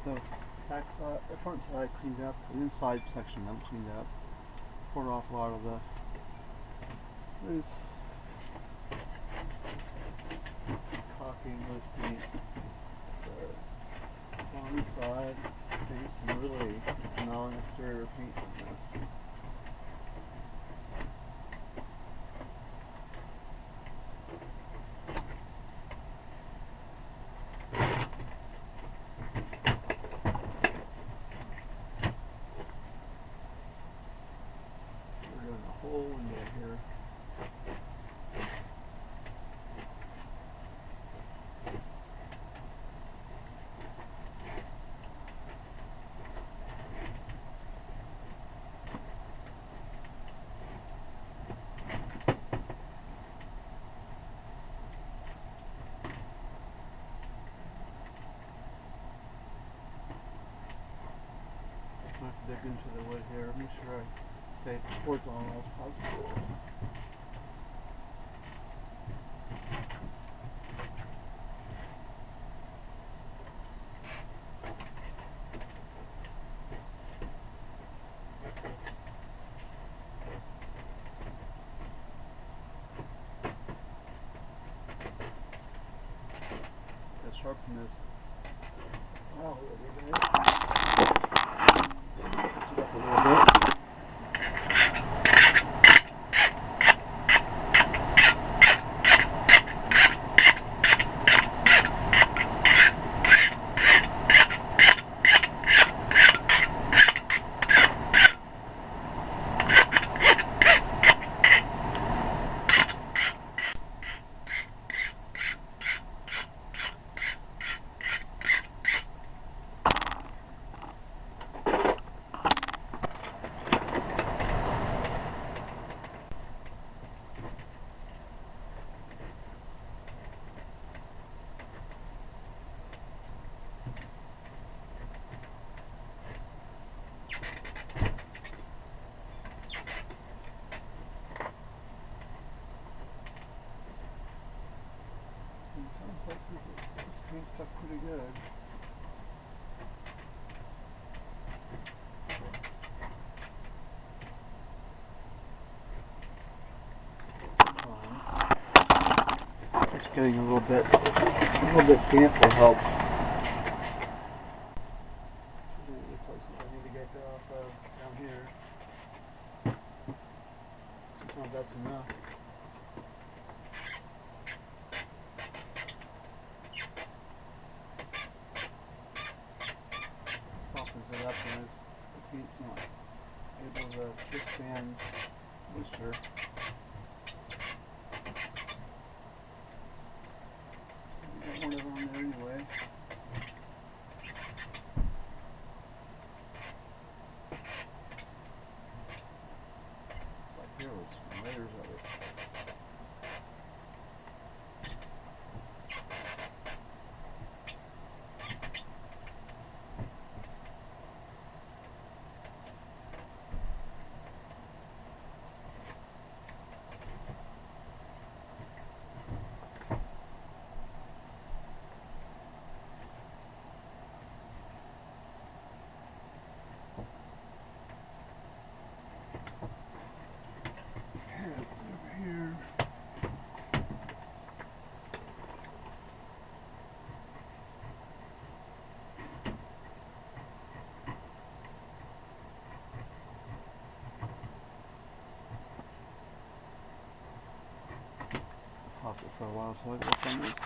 the the front side cleaned up, the inside section I'm cleaned up. Poured off a lot of the loose caulking with paint. So on this side, paint some really non-exterior paint on this. Hole window here. I have to dig into the wood here, make sure I stay horizontal as possible. Let's sharpen this. Wow, a little bit. In some places this paint stuck pretty good. It's getting a little bit damp will help. The places I need to get off of down here. Sometimes that's enough. Softens it up and the paint's not able to withstand moisture. Got one of them on there anyway. Like here was layers of it. Toss it for a while so I can work on this.